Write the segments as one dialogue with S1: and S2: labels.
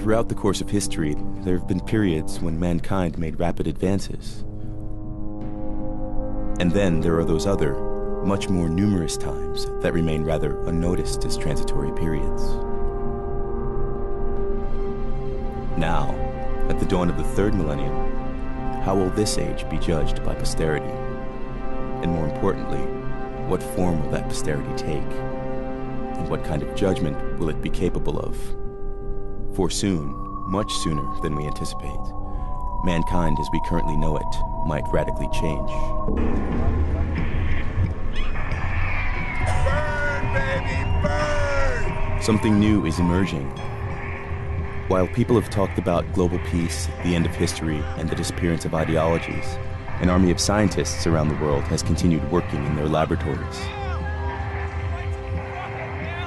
S1: Throughout the course of history, there have been periods when mankind made rapid advances. And then there are those other, much more numerous times that remain rather unnoticed as transitory periods. Now, at the dawn of the third millennium, how will this age be judged by posterity? And more importantly, what form will that posterity take? And what kind of judgment will it be capable of? For soon, much sooner than we anticipate, mankind as we currently know it might radically change.
S2: Burn, baby, burn!
S1: Something new is emerging. While people have talked about global peace, the end of history, and the disappearance of ideologies, an army of scientists around the world has continued working in their laboratories.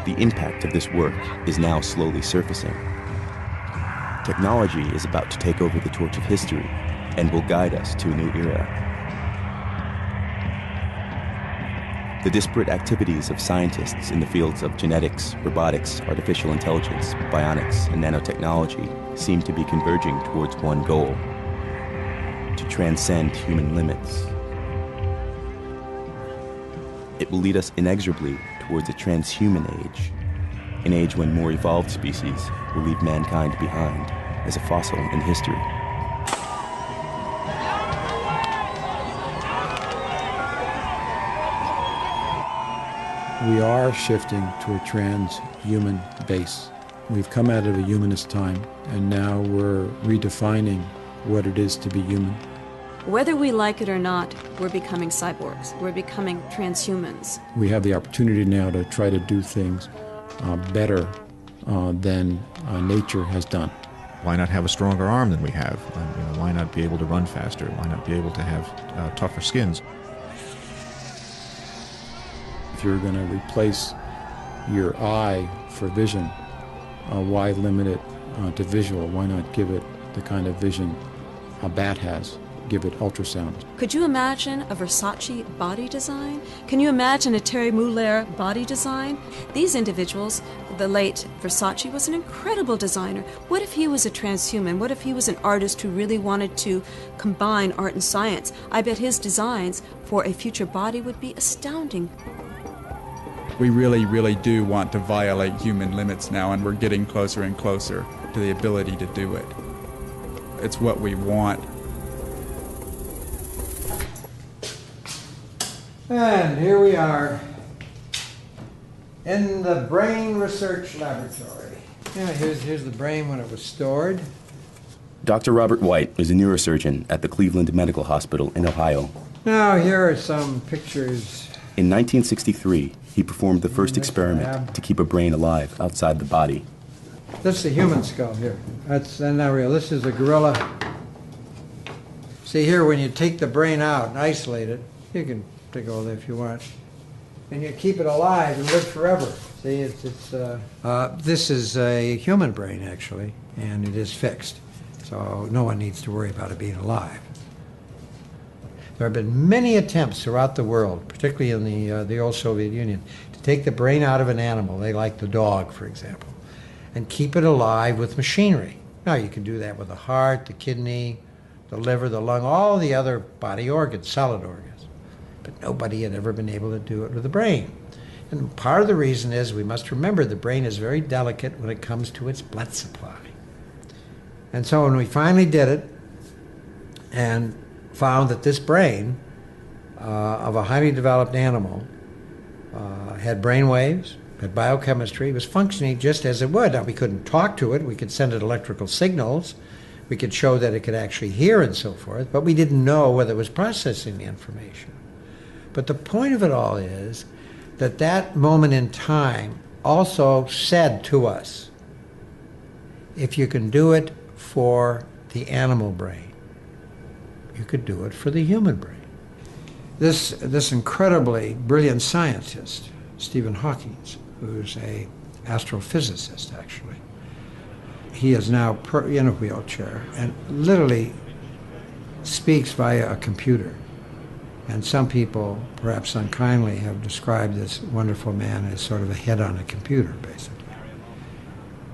S1: The impact of this work is now slowly surfacing. Technology is about to take over the torch of history and will guide us to a new era. The disparate activities of scientists in the fields of genetics, robotics, artificial intelligence, bionics, and nanotechnology seem to be converging towards one goal: to transcend human limits. It will lead us inexorably towards a transhuman age, an age when more evolved species will leave mankind behind as a fossil in history.
S3: We are shifting to a transhuman base. We've come out of a humanist time, and now we're redefining what it is to be human.
S4: Whether we like it or not, we're becoming cyborgs. We're becoming transhumans.
S3: We have the opportunity now to try to do things better than nature has done.
S5: Why not have a stronger arm than we have? Why not be able to run faster? Why not be able to have tougher skins?
S3: If you're going to replace your eye for vision, why limit it to visual? Why not give it the kind of vision a bat has? Give it ultrasound.
S4: Could you imagine a Versace body design? Can you imagine a Terry Mugler body design? These individuals, the late Versace was an incredible designer. What if he was a transhuman? What if he was an artist who really wanted to combine art and science? I bet his designs for a future body would be astounding.
S6: We really, really do want to violate human limits now, and we're getting closer and closer to the ability to do it. It's what we want.
S7: And here we are in the brain research laboratory. Yeah, here's the brain when it was stored.
S1: Dr. Robert White is a neurosurgeon at the Cleveland Medical Hospital in Ohio.
S7: Now here are some pictures.
S1: In 1963, he performed the first experiment to keep a brain alive outside the body.
S7: This is the human skull here. That's not real. This is a gorilla. See here, when you take the brain out and isolate it, you can take all that if you want, and you keep it alive and live forever. See, this is a human brain actually, and it is fixed, so no one needs to worry about it being alive. There have been many attempts throughout the world, particularly in the old Soviet Union, to take the brain out of an animal, they like the dog, for example, and keep it alive with machinery. Now you can do that with the heart, the kidney, the liver, the lung, all the other body organs, solid organs. But nobody had ever been able to do it with the brain. And part of the reason is we must remember the brain is very delicate when it comes to its blood supply. And so when we finally did it and found that this brain of a highly developed animal had brain waves, had biochemistry, was functioning just as it would. Now we couldn't talk to it, we could send it electrical signals, we could show that it could actually hear and so forth, but we didn't know whether it was processing the information. But the point of it all is that that moment in time also said to us, if you can do it for the animal brain, you could do it for the human brain. This incredibly brilliant scientist, Stephen Hawking, who's an astrophysicist actually, he is now in a wheelchair and literally speaks via a computer. And some people, perhaps unkindly, have described this wonderful man as sort of a head on a computer, basically.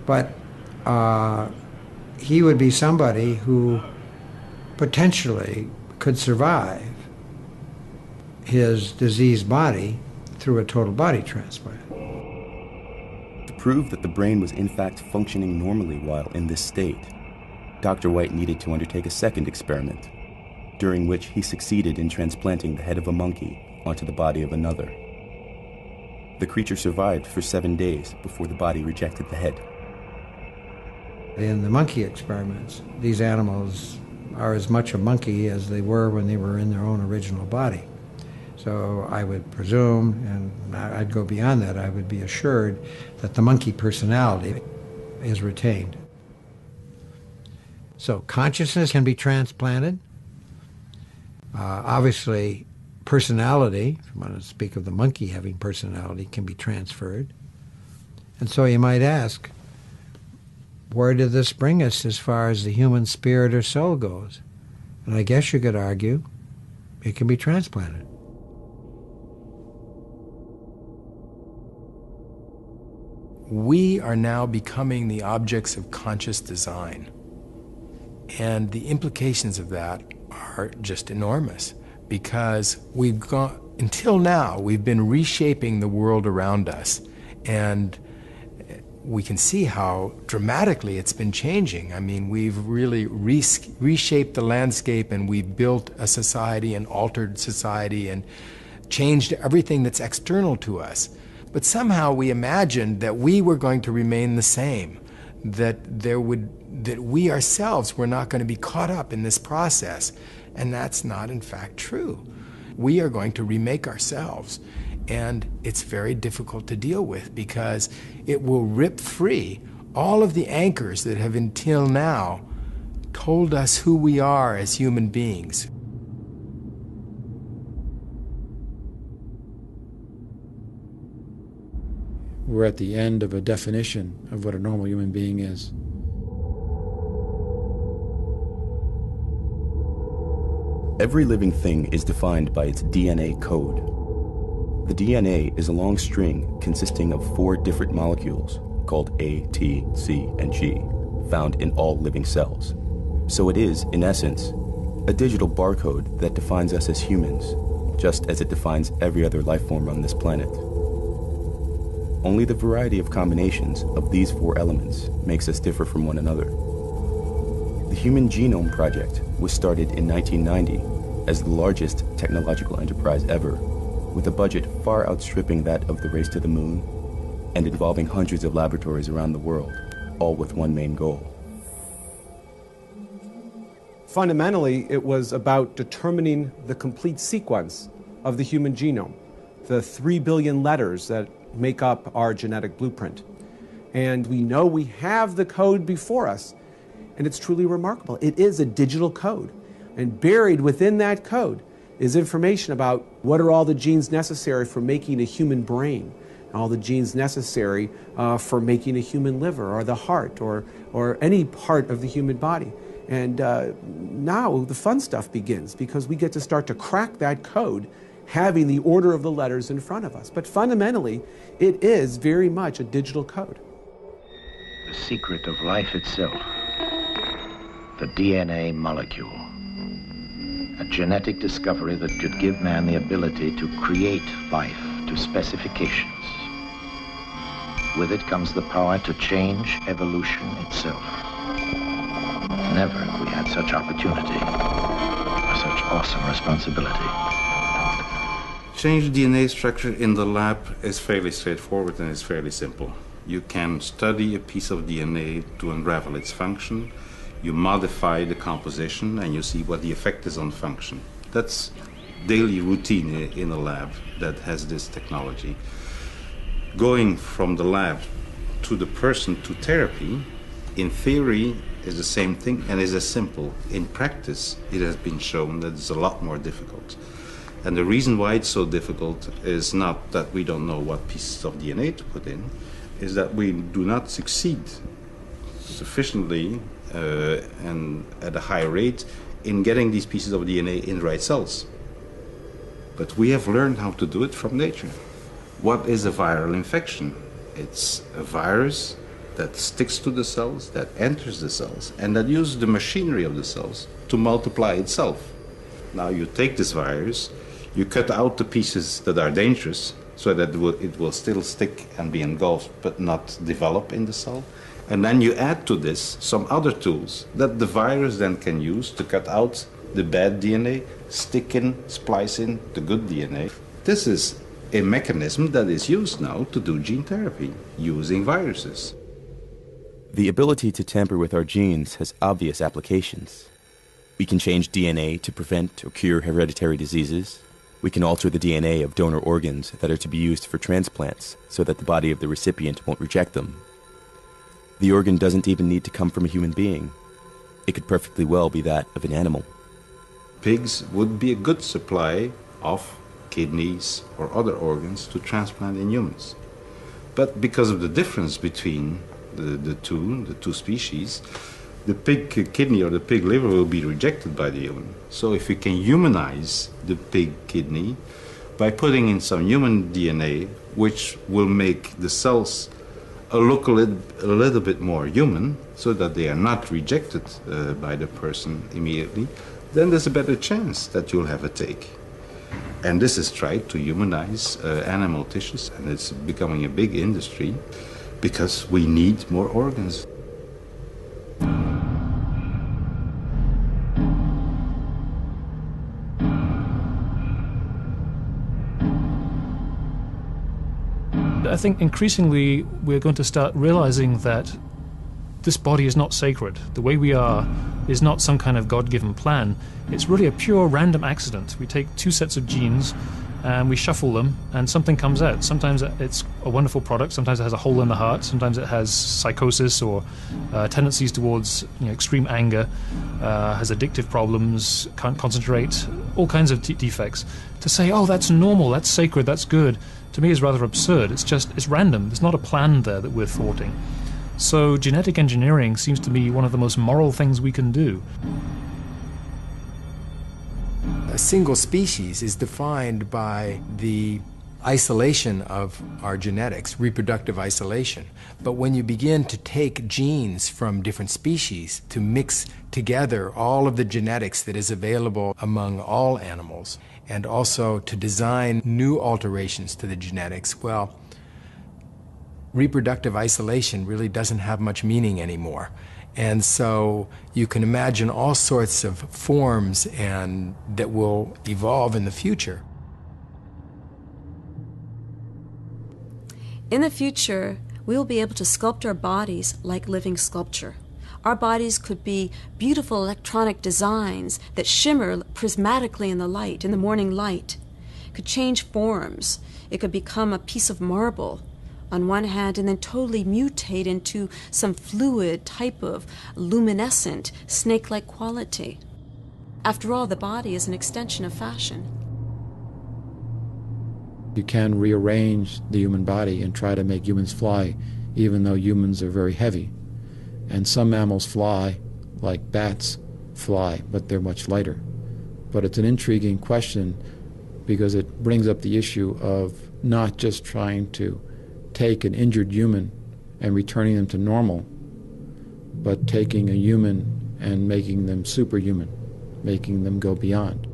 S7: But he would be somebody who potentially could survive his diseased body through a total body transplant.
S1: To prove that the brain was in fact functioning normally while in this state, Dr. White needed to undertake a second experiment, during which he succeeded in transplanting the head of a monkey onto the body of another. The creature survived for 7 days before the body rejected the head.
S7: In the monkey experiments, these animals are as much a monkey as they were when they were in their own original body. So I would presume, and I'd go beyond that, I would be assured that the monkey personality is retained. So consciousness can be transplanted. Obviously, personality, if you want to speak of the monkey having personality, can be transferred. And so you might ask, where did this bring us as far as the human spirit or soul goes? And I guess you could argue it can be transplanted.
S8: We are now becoming the objects of conscious design. And the implications of that are just enormous, because we've gone, until now, we've been reshaping the world around us. And we can see how dramatically it's been changing. I mean, we've really reshaped the landscape, and we've built a society and altered society and changed everything that's external to us. But somehow we imagined that we were going to remain the same, that we ourselves were not going to be caught up in this process. And that's not, in fact, true. We are going to remake ourselves. And it's very difficult to deal with, because it will rip free all of the anchors that have until now told us who we are as human beings.
S3: We're at the end of a definition of what a normal human being is.
S1: Every living thing is defined by its DNA code. The DNA is a long string consisting of 4 different molecules called A, T, C, and G, found in all living cells. So it is, in essence, a digital barcode that defines us as humans, just as it defines every other life form on this planet. Only the variety of combinations of these 4 elements makes us differ from one another. The Human Genome Project was started in 1990 as the largest technological enterprise ever, with a budget far outstripping that of the race to the moon, and involving hundreds of laboratories around the world, all with one main goal.
S9: Fundamentally, it was about determining the complete sequence of the human genome, the 3 billion letters that make up our genetic blueprint. And we know we have the code before us, and it's truly remarkable. It is a digital code, and buried within that code is information about what are all the genes necessary for making a human brain, all the genes necessary for making a human liver, or the heart, or any part of the human body. And now the fun stuff begins, because we get to start to crack that code, having the order of the letters in front of us. But fundamentally, it is very much a digital code.
S10: The secret of life itself, the DNA molecule, a genetic discovery that could give man the ability to create life to specifications. With it comes the power to change evolution itself. Never have we had such opportunity, or such awesome responsibility.
S11: Change DNA structure in the lab is fairly straightforward and it's fairly simple. You can study a piece of DNA to unravel its function. You modify the composition and you see what the effect is on function. That's daily routine in a lab that has this technology. Going from the lab to the person to therapy, in theory, is the same thing and is as simple. In practice, it has been shown that it's a lot more difficult. And the reason why it's so difficult is not that we don't know what pieces of DNA to put in, is that we do not succeed sufficiently and at a high rate in getting these pieces of DNA in the right cells. But we have learned how to do it from nature. What is a viral infection? It's a virus that sticks to the cells, that enters the cells, and that uses the machinery of the cells to multiply itself. Now you take this virus, you cut out the pieces that are dangerous so that it will still stick and be engulfed but not develop in the cell. And then you add to this some other tools that the virus then can use to cut out the bad DNA, stick in, splice in the good DNA. This is a mechanism that is used now to do gene therapy using viruses.
S1: The ability to tamper with our genes has obvious applications. We can change DNA to prevent or cure hereditary diseases. We can alter the DNA of donor organs that are to be used for transplants so that the body of the recipient won't reject them. The organ doesn't even need to come from a human being. It could perfectly well be that of an animal.
S11: Pigs would be a good supply of kidneys or other organs to transplant in humans. But because of the difference between the two species, the pig kidney or the pig liver will be rejected by the human. So if we can humanize the pig kidney by putting in some human DNA, which will make the cells look a little bit more human, so that they are not rejected by the person immediately, then there's a better chance that you'll have a take. And this is tried to humanize animal tissues, and it's becoming a big industry because we need more organs.
S12: I think increasingly we're going to start realizing that this body is not sacred. The way we are is not some kind of God-given plan. It's really a pure random accident. We take two sets of genes and we shuffle them and something comes out. Sometimes it's a wonderful product, sometimes it has a hole in the heart, sometimes it has psychosis or tendencies towards extreme anger, has addictive problems, can't concentrate, all kinds of defects. To say, oh, that's normal, that's sacred, that's good, to me is rather absurd. It's random. There's not a plan there that we're thwarting. So genetic engineering seems to me one of the most moral things we can do.
S8: A single species is defined by the isolation of our genetics, reproductive isolation. But when you begin to take genes from different species to mix together all of the genetics that is available among all animals, and also to design new alterations to the genetics, well, reproductive isolation really doesn't have much meaning anymore. And so you can imagine all sorts of forms and that will evolve in the future.
S4: In the future, we will be able to sculpt our bodies like living sculpture. Our bodies could be beautiful electronic designs that shimmer prismatically in the light, in the morning light. It could change forms. It could become a piece of marble on one hand and then totally mutate into some fluid type of luminescent, snake-like quality. After all, the body is an extension of fashion.
S3: You can rearrange the human body and try to make humans fly, even though humans are very heavy. And some mammals fly, like bats fly, but they're much lighter. But it's an intriguing question because it brings up the issue of not just trying to take an injured human and returning them to normal, but taking a human and making them superhuman, making them go beyond.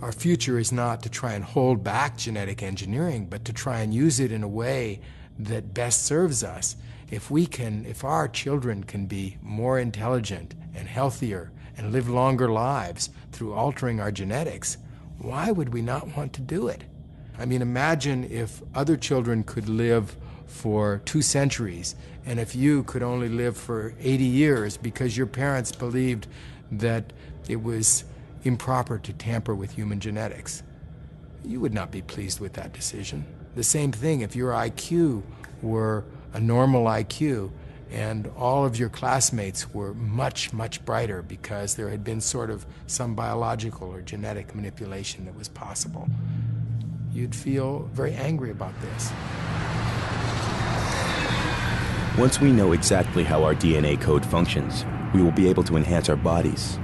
S8: Our future is not to try and hold back genetic engineering, but to try and use it in a way that best serves us. If our children can be more intelligent and healthier and live longer lives through altering our genetics, why would we not want to do it? I mean, imagine if other children could live for 2 centuries, and if you could only live for 80 years because your parents believed that it was improper to tamper with human genetics. You would not be pleased with that decision. The same thing if your IQ were a normal IQ and all of your classmates were much, much brighter because there had been sort of some biological or genetic manipulation that was possible. You'd feel very angry about this.
S1: Once we know exactly how our DNA code functions, we will be able to enhance our bodies.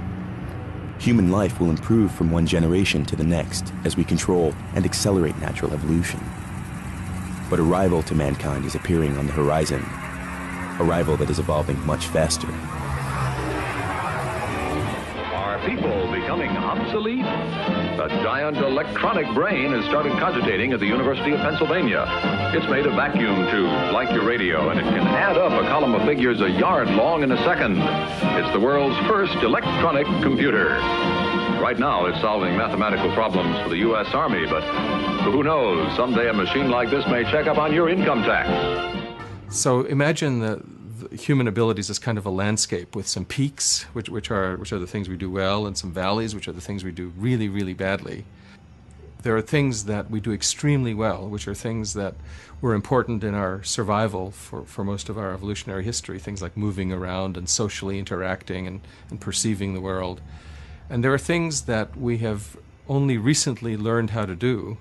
S1: Human life will improve from one generation to the next as we control and accelerate natural evolution. But a rival to mankind is appearing on the horizon, a rival that is evolving much faster.
S13: Are people becoming obsolete? A giant electronic brain has started cogitating at the University of Pennsylvania. It's made of vacuum tubes like your radio, and it can add up a column of figures a yard long in a second. It's the world's first electronic computer. Right now, it's solving mathematical problems for the U.S. Army, but who knows? Someday a machine like this may check up on your income tax.
S8: So imagine the human abilities as kind of a landscape with some peaks, which are the things we do well, and some valleys, which are the things we do really, really badly. There are things that we do extremely well, which are things that were important in our survival for most of our evolutionary history, things like moving around and socially interacting and perceiving the world. And there are things that we have only recently learned how to do,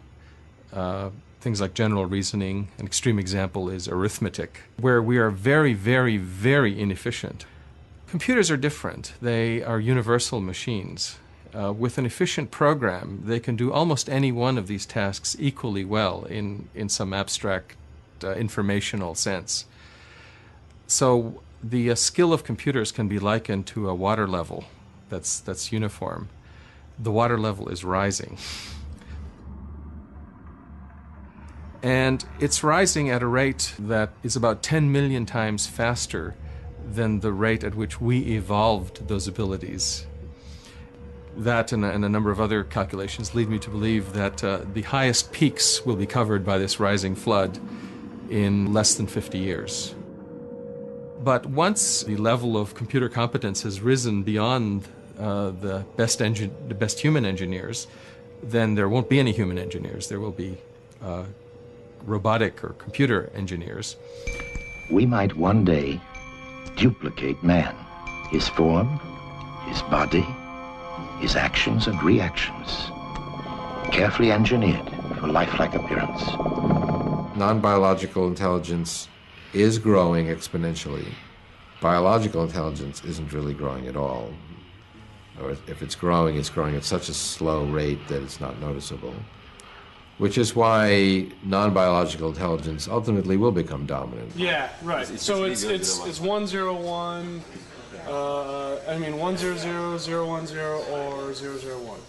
S8: things like general reasoning. An extreme example is arithmetic, where we are very, very, very inefficient. Computers are different. They are universal machines. With an efficient program, they can do almost any one of these tasks equally well in some abstract informational sense. So the skill of computers can be likened to a water level that's uniform. The water level is rising. And it's rising at a rate that is about 10 million times faster than the rate at which we evolved those abilities. That and a number of other calculations lead me to believe that the highest peaks will be covered by this rising flood in less than 50 years. But once the level of computer competence has risen beyond the best human engineers, then there won't be any human engineers. There will be robotic or computer engineers.
S10: We might one day duplicate man, his form, his body, his actions and reactions, carefully engineered for lifelike appearance.
S14: Non-biological intelligence is growing exponentially. Biological intelligence isn't really growing at all. Or if it's growing at such a slow rate that it's not noticeable. Which is why non-biological intelligence ultimately will become dominant.
S15: Yeah, right. So it's 101, 100, 010, or 001.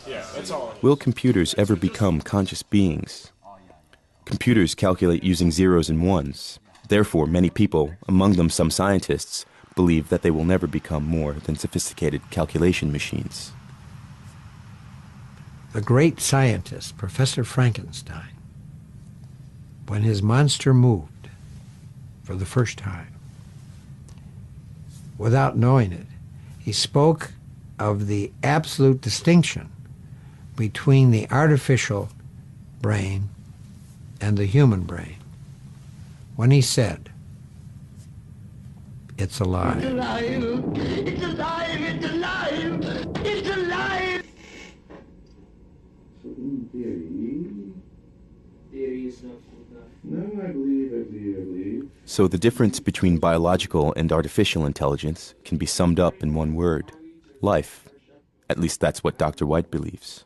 S15: Yeah, that's all.
S1: Will computers ever become conscious beings? Computers calculate using zeros and ones. Therefore, many people, among them some scientists, believe that they will never become more than sophisticated calculation machines.
S7: The great scientist, Professor Frankenstein, when his monster moved for the first time, without knowing it, he spoke of the absolute distinction between the artificial brain and the human brain when he said, "It's alive."
S2: It's alive! It's alive! It's alive! It's alive!
S16: So in theory is not enough. No, I believe.
S1: So the difference between biological and artificial intelligence can be summed up in one word: life. At least that's what Dr. White believes.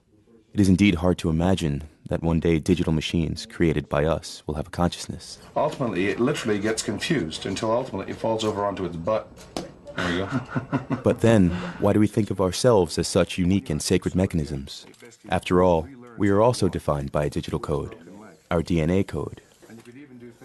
S1: It is indeed hard to imagine that one day digital machines created by us will have a consciousness.
S17: Ultimately, it literally gets confused until ultimately it falls over onto its butt. There you go.
S1: But then, why do we think of ourselves as such unique and sacred mechanisms? After all, we are also defined by a digital code, our DNA code.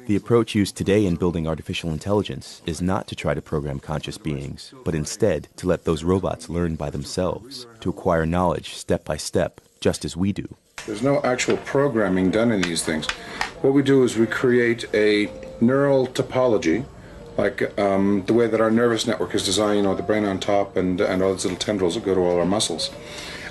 S1: The approach used today in building artificial intelligence is not to try to program conscious beings, but instead to let those robots learn by themselves, to acquire knowledge step by step, just as we do.
S17: There's no actual programming done in these things. What we do is we create a neural topology, like the way that our nervous network is designed, the brain on top and all those little tendrils that go to all our muscles.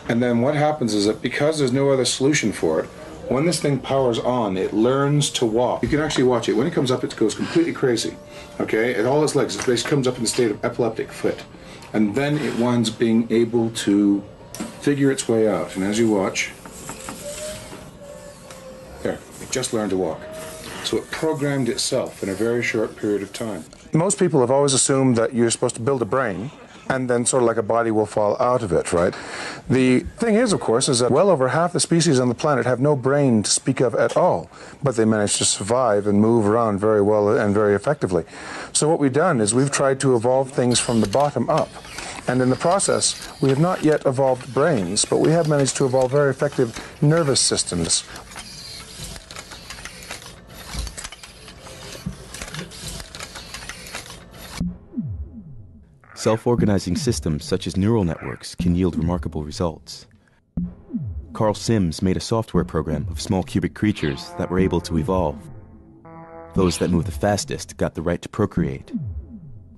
S17: And then what happens is that because there's no other solution for it, when this thing powers on, it learns to walk. You can actually watch it. When it comes up, it goes completely crazy. Okay? And all its legs, it basically comes up in a state of epileptic fit. And then it winds up being able to figure its way out. And as you watch, there, it just learned to walk. So it programmed itself in a very short period of time. Most people have always assumed that you're supposed to build a brain and then sort of like a body will fall out of it, right? The thing is, of course, is that well over half the species on the planet have no brain to speak of at all, but they manage to survive and move around very well and very effectively. So what we've done is we've tried to evolve things from the bottom up. And in the process, we have not yet evolved brains, but we have managed to evolve very effective nervous systems.
S1: Self-organizing systems such as neural networks can yield remarkable results. Carl Sims made a software program of small cubic creatures that were able to evolve. Those that moved the fastest got the right to procreate.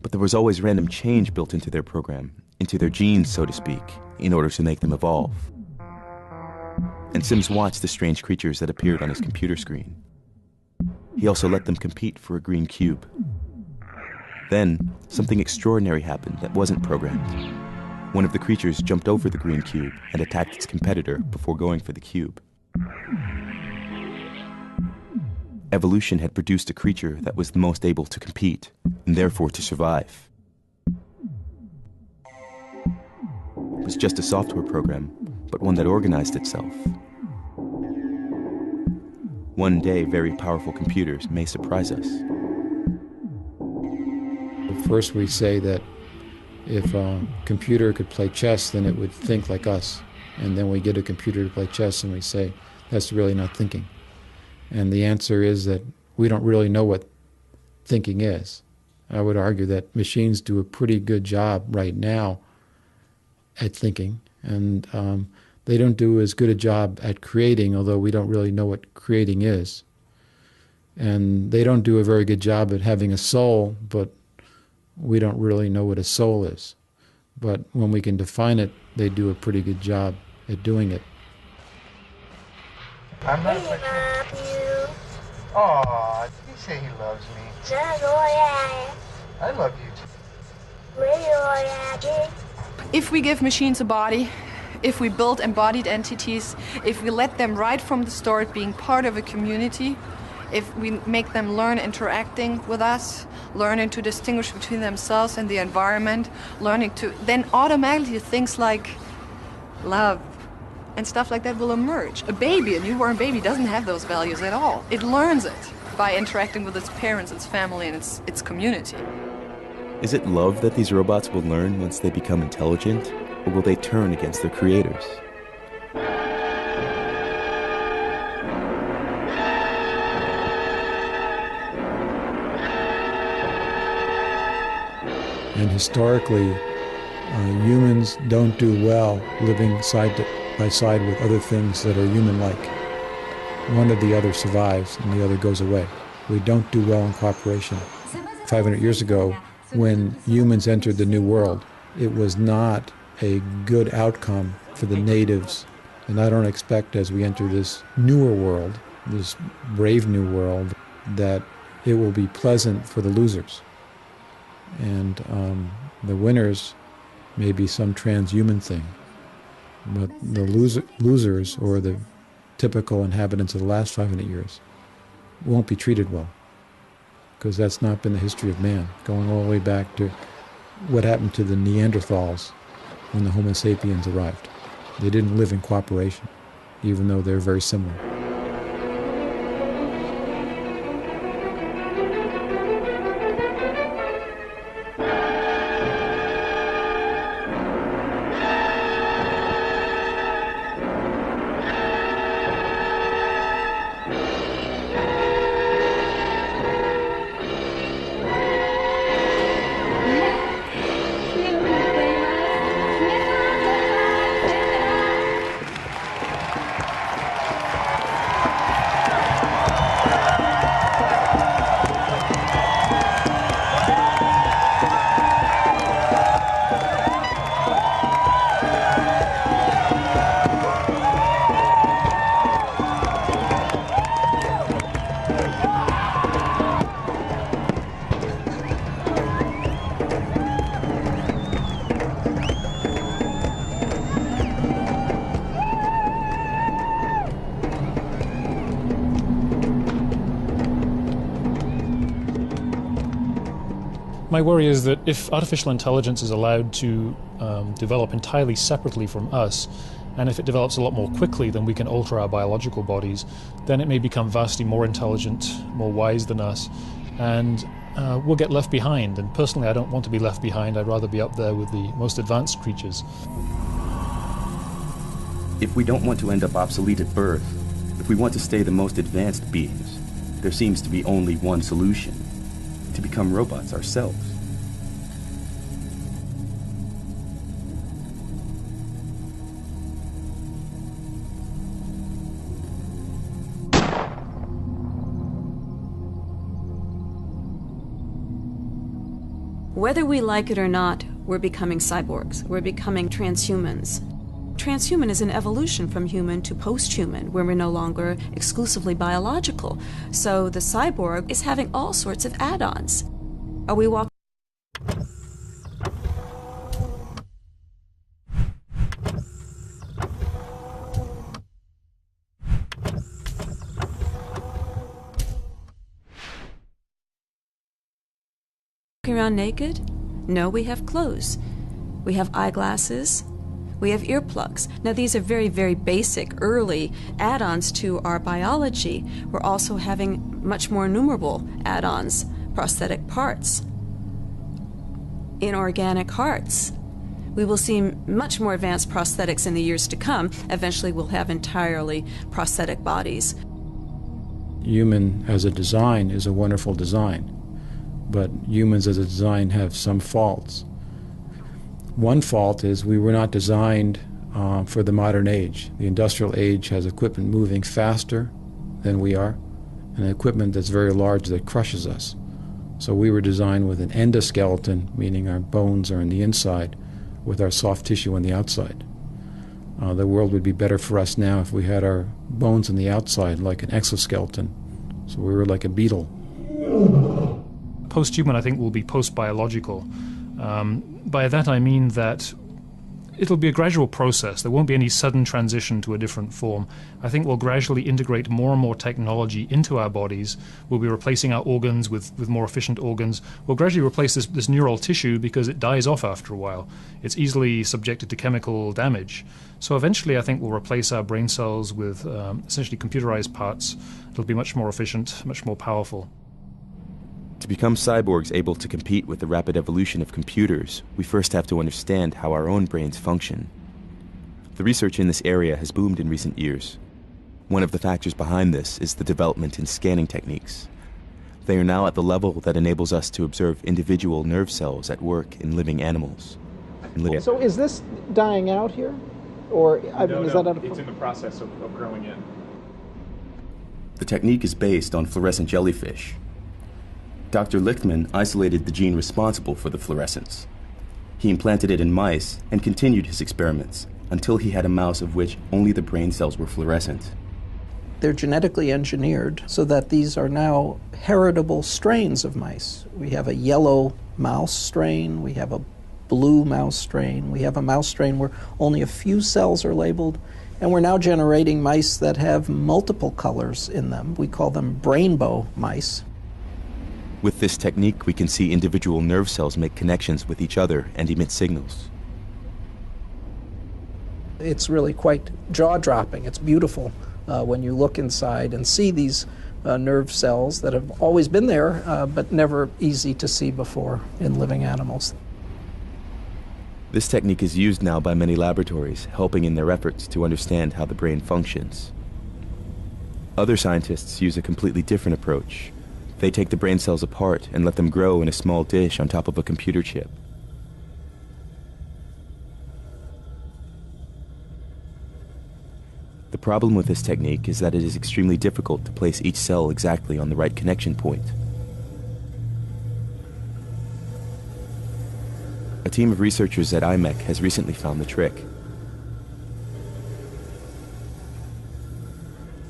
S1: But there was always random change built into their program, into their genes, so to speak, in order to make them evolve. And Sims watched the strange creatures that appeared on his computer screen. He also let them compete for a green cube. Then, something extraordinary happened that wasn't programmed. One of the creatures jumped over the green cube and attacked its competitor before going for the cube. Evolution had produced a creature that was the most able to compete, and therefore to survive. It was just a software program, but one that organized itself. One day, very powerful computers may surprise us.
S3: First we say that if a computer could play chess, then it would think like us. And then we get a computer to play chess and we say, that's really not thinking. And the answer is that we don't really know what thinking is. I would argue that machines do a pretty good job right now at thinking, and they don't do as good a job at creating, although we don't really know what creating is. And they don't do a very good job at having a soul, but we don't really know what a soul is. But when we can define it, they do a pretty good job at doing it.
S15: I'm not love you. Aw, he say he loves me. I love you too.
S18: If we give machines a body, if we build embodied entities, if we let them right from the start being part of a community, if we make them learn interacting with us, learning to distinguish between themselves and the environment, learning to, then automatically things like love and stuff like that will emerge. A baby, a newborn baby, doesn't have those values at all. It learns it by interacting with its parents, its family, and its community.
S1: Is it love that these robots will learn once they become intelligent, or will they turn against their creators?
S3: And historically, humans don't do well living side by side with other things that are human-like. One or the other survives and the other goes away. We don't do well in cooperation. 500 years ago, when humans entered the New World, it was not a good outcome for the natives. And I don't expect as we enter this newer world, this brave new world, that it will be pleasant for the losers. And the winners may be some transhuman thing. But the losers, or the typical inhabitants of the last 500 years, won't be treated well. Because that's not been the history of man, going all the way back to what happened to the Neanderthals when the Homo sapiens arrived. They didn't live in cooperation, even though they're very similar.
S12: My worry is that if artificial intelligence is allowed to develop entirely separately from us, and if it develops a lot more quickly than we can alter our biological bodies, then it may become vastly more intelligent, more wise than us, and we'll get left behind. And personally, I don't want to be left behind. I'd rather be up there with the most advanced creatures.
S1: If we don't want to end up obsolete at birth, if we want to stay the most advanced beings, there seems to be only one solution: to become robots ourselves.
S4: Whether we like it or not, we're becoming cyborgs. We're becoming transhumans. Transhuman is an evolution from human to post-human, where we're no longer exclusively biological. So the cyborg is having all sorts of add-ons. Are we walking? Around naked? No, we have clothes. We have eyeglasses. We have earplugs. Now these are very, very basic, early add-ons to our biology. We're also having much more innumerable add-ons, prosthetic parts, inorganic hearts. We will see much more advanced prosthetics in the years to come. Eventually we'll have entirely prosthetic bodies.
S3: Human as a design is a wonderful design, but humans as a design have some faults. One fault is we were not designed for the modern age. The industrial age has equipment moving faster than we are, and equipment that's very large that crushes us. So we were designed with an endoskeleton, meaning our bones are on the inside, with our soft tissue on the outside. The world would be better for us now if we had our bones on the outside, like an exoskeleton. So we were like a beetle.
S12: Post-human, I think, will be post-biological. By that I mean that it'll be a gradual process. There won't be any sudden transition to a different form. I think we'll gradually integrate more and more technology into our bodies. We'll be replacing our organs with more efficient organs. We'll gradually replace this neural tissue because it dies off after a while. It's easily subjected to chemical damage. So eventually I think we'll replace our brain cells with essentially computerized parts. It'll be much more efficient, much more powerful.
S1: To become cyborgs able to compete with the rapid evolution of computers, we first have to understand how our own brains function. The research in this area has boomed in recent years. One of the factors behind this is the development in scanning techniques. They are now at the level that enables us to observe individual nerve cells at work in living animals.
S19: So is this dying out here? Or I mean, is that
S20: it's in the process of growing in.
S1: The technique is based on fluorescent jellyfish. Dr. Lichtman isolated the gene responsible for the fluorescence. He implanted it in mice and continued his experiments until he had a mouse of which only the brain cells were fluorescent.
S19: They're genetically engineered so that these are now heritable strains of mice. We have a yellow mouse strain, we have a blue mouse strain, we have a mouse strain where only a few cells are labeled, and we're now generating mice that have multiple colors in them. We call them rainbow mice.
S1: With this technique, we can see individual nerve cells make connections with each other and emit signals.
S19: It's really quite jaw-dropping. It's beautiful when you look inside and see these nerve cells that have always been there, but never easy to see before in living animals.
S1: This technique is used now by many laboratories, helping in their efforts to understand how the brain functions. Other scientists use a completely different approach. They take the brain cells apart and let them grow in a small dish on top of a computer chip. The problem with this technique is that it is extremely difficult to place each cell exactly on the right connection point. A team of researchers at IMEC has recently found the trick.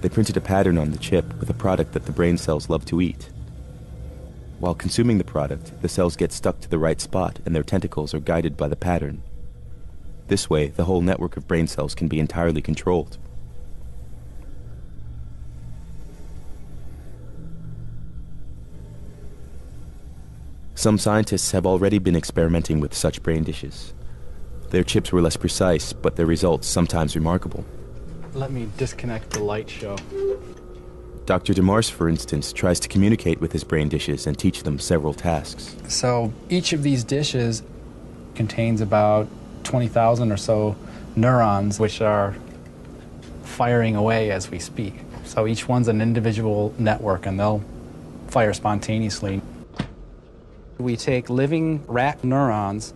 S1: They printed a pattern on the chip with a product that the brain cells love to eat. While consuming the product, the cells get stuck to the right spot and their tentacles are guided by the pattern. This way, the whole network of brain cells can be entirely controlled. Some scientists have already been experimenting with such brain dishes. Their chips were less precise, but their results sometimes remarkable.
S21: Let me disconnect the light show.
S1: Dr. DeMars, for instance, tries to communicate with his brain dishes and teach them several tasks.
S21: So each of these dishes contains about 20,000 or so neurons, which are firing away as we speak. So each one's an individual network, and they'll fire spontaneously. We take living rat neurons,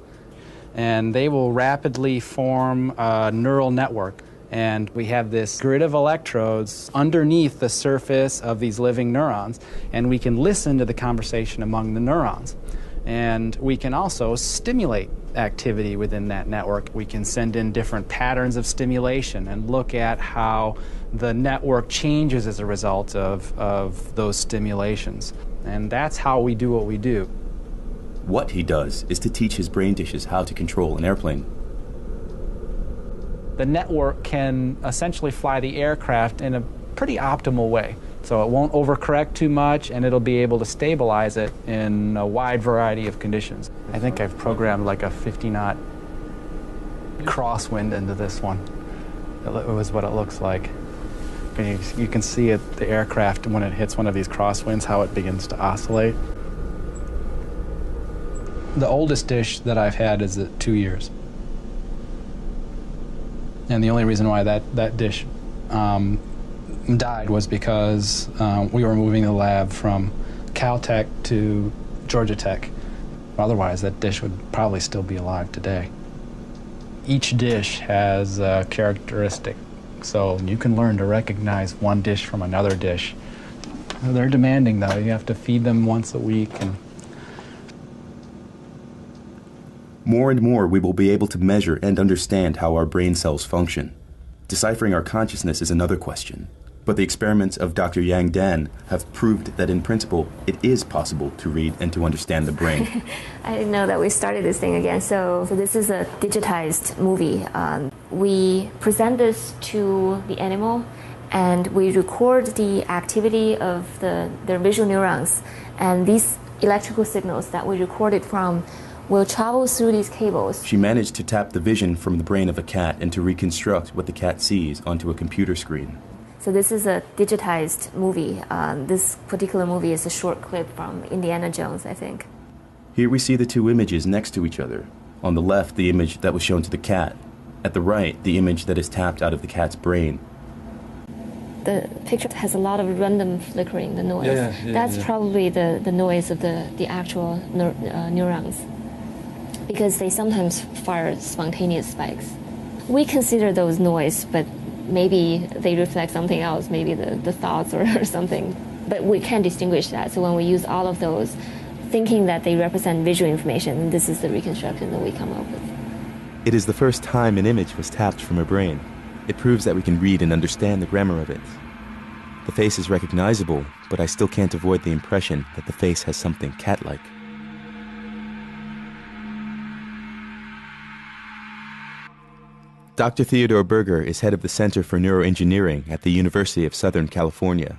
S21: and they will rapidly form a neural network. And we have this grid of electrodes underneath the surface of these living neurons, and we can listen to the conversation among the neurons. And we can also stimulate activity within that network. We can send in different patterns of stimulation and look at how the network changes as a result of those stimulations. And that's how we do what we do.
S1: What he does is to teach his brain dishes how to control an airplane.
S21: The network can essentially fly the aircraft in a pretty optimal way. So it won't overcorrect too much, and it'll be able to stabilize it in a wide variety of conditions. I think I've programmed like a 50-knot crosswind into this one. It was what it looks like. You can see it, the aircraft, when it hits one of these crosswinds, how it begins to oscillate. The oldest dish that I've had is at 2 years. And the only reason why that dish died was because we were moving the lab from Caltech to Georgia Tech. Otherwise, that dish would probably still be alive today. Each dish has a characteristic, so you can learn to recognize one dish from another dish. They're demanding, though. You have to feed them once a week.
S1: More and more, we will be able to measure and understand how our brain cells function. Deciphering our consciousness is another question. But the experiments of Dr. Yang Dan have proved that in principle, it is possible to read and to understand the brain.
S22: I didn't know that we started this thing again. So this is a digitized movie. We present this to the animal, and we record the activity of their visual neurons. And these electrical signals that we recorded from will travel through these cables.
S1: She managed to tap the vision from the brain of a cat and to reconstruct what the cat sees onto a computer screen.
S22: So this is a digitized movie. This particular movie is a short clip from Indiana Jones, I think.
S1: Here we see the two images next to each other. On the left, the image that was shown to the cat. At the right, the image that is tapped out of the cat's brain.
S22: The picture has a lot of random flickering, the noise. That's probably the noise of the actual neurons, because they sometimes fire spontaneous spikes. We consider those noise, but maybe they reflect something else, maybe the thoughts or something. But we can't distinguish that. So when we use all of those, thinking that they represent visual information, this is the reconstruction that we come up with.
S1: It is the first time an image was tapped from a brain. It proves that we can read and understand the grammar of it. The face is recognizable, but I still can't avoid the impression that the face has something cat-like. Dr. Theodore Berger is head of the Center for Neuroengineering at the University of Southern California.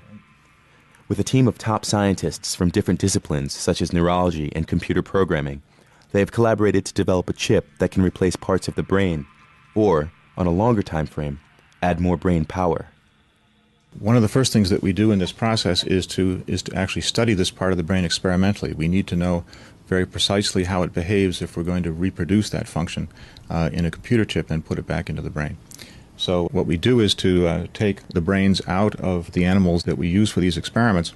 S1: With a team of top scientists from different disciplines, such as neurology and computer programming, they have collaborated to develop a chip that can replace parts of the brain, or, on a longer time frame, add more brain power.
S5: One of the first things that we do in this process is to actually study this part of the brain experimentally. We need to know very precisely how it behaves if we're going to reproduce that function in a computer chip and put it back into the brain. So what we do is to take the brains out of the animals that we use for these experiments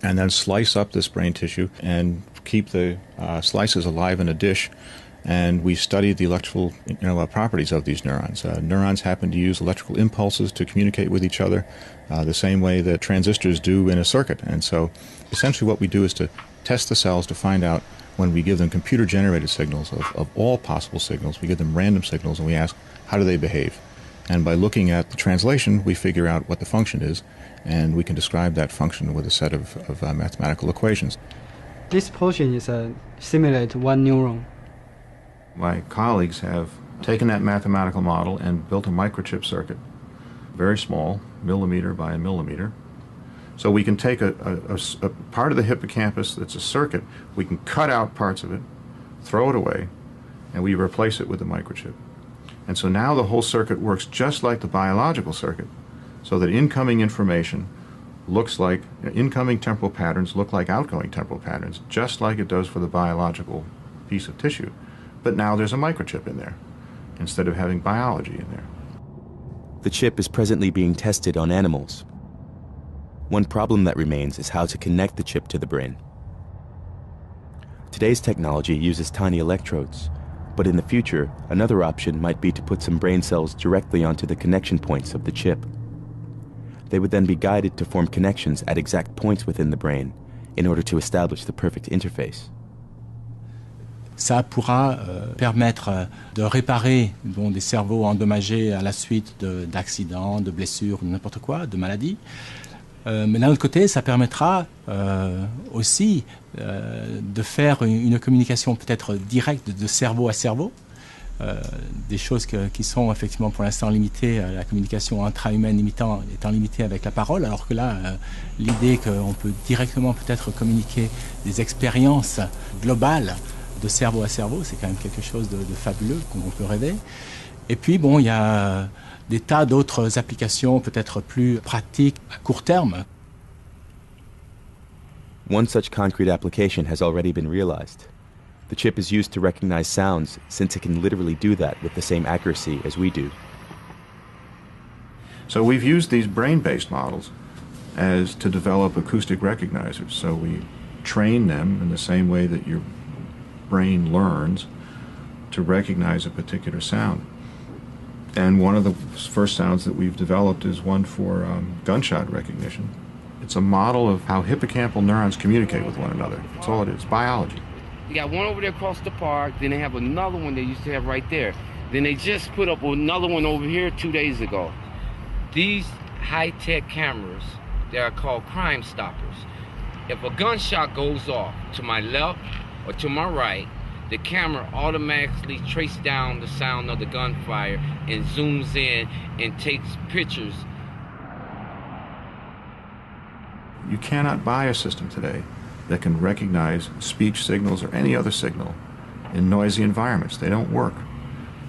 S5: and then slice up this brain tissue and keep the slices alive in a dish. And we study the electrical properties of these neurons. Neurons happen to use electrical impulses to communicate with each other the same way that transistors do in a circuit. And so essentially what we do is to test the cells to find out, when we give them computer-generated signals of all possible signals, we give them random signals and we ask, how do they behave? And by looking at the translation, we figure out what the function is, and we can describe that function with a set of mathematical equations.
S23: This portion is simulate one neuron.
S5: My colleagues have taken that mathematical model and built a microchip circuit, very small, millimeter by a millimeter, So we can take a part of the hippocampus that's a circuit, we can cut out parts of it, throw it away, and we replace it with the microchip. And so now the whole circuit works just like the biological circuit, so that incoming information looks like, incoming temporal patterns look like outgoing temporal patterns, just like it does for the biological piece of tissue. But now there's a microchip in there, instead of having biology in there.
S1: The chip is presently being tested on animals. One problem that remains is how to connect the chip to the brain. Today's technology uses tiny electrodes, but in the future, another option might be to put some brain cells directly onto the connection points of the chip. They would then be guided to form connections at exact points within the brain in order to establish the perfect interface.
S6: Ça pourra permettre de réparer des cerveaux endommagés à la suite d'accidents, de blessures, n'importe quoi, de maladies. Mais d'un autre côté, ça permettra aussi de faire une communication peut-être directe de cerveau à cerveau. Des choses qui sont effectivement pour l'instant limitées, la communication intra-humaine étant limitée avec la parole, alors que là, l'idée qu'on peut directement peut-être communiquer des expériences globales de cerveau à cerveau, c'est quand même quelque chose de fabuleux qu'on peut rêver. Et puis bon, il y a des tas d'autres applications peut-être plus pratiques à court terme.
S1: One such concrete application has already been realized. The chip is used to recognize sounds, since it can literally do that with the same accuracy as we do.
S5: So we've used these brain-based models as to develop acoustic recognizers. So we train them in the same way that your brain learns to recognize a particular sound. And one of the first sounds that we've developed is one for gunshot recognition. It's a model of how hippocampal neurons communicate with one another. That's all it is, biology.
S9: You got one over there across the park, then they have another one they used to have right there. Then they just put up another one over here 2 days ago. These high-tech cameras, they are called Crime Stoppers. If a gunshot goes off to my left or to my right, the camera automatically traces down the sound of the gunfire and zooms in and takes pictures.
S5: You cannot buy a system today that can recognize speech signals or any other signal in noisy environments. They don't work.